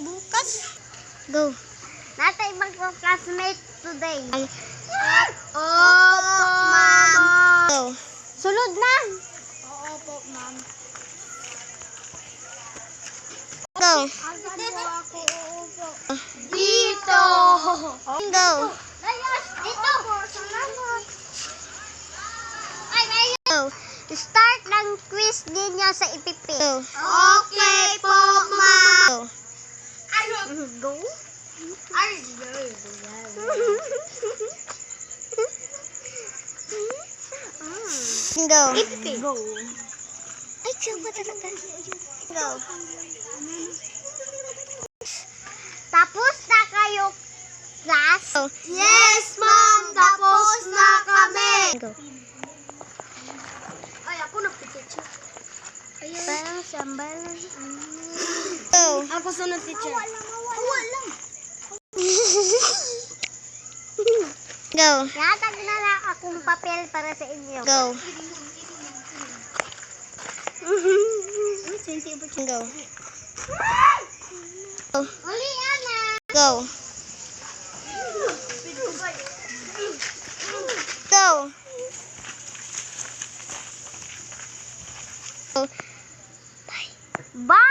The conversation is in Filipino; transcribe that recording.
bukas. Go. Nasa ibang classmate today. Opo, ma'am. Go. Sunod na. Opo, ma'am. Go. Dito. Go. Dito. Ay, ngayon. Go. Start ng quiz ninyo sa IPP. Go. Okay po, ma'am. Go. Go? Go. Go. Ay, siya talaga. Go. Tapos na kayo, class? Go. Yes, ma'am. Tapos na kami. Go. Ay, ako nagpipicture. Parang sambal. Go. Ako sunod, teacher. Wala. Go. Yatag na lang akong papel para sa inyo. Go. Go. Uli, Ana. Go. Go. Bye.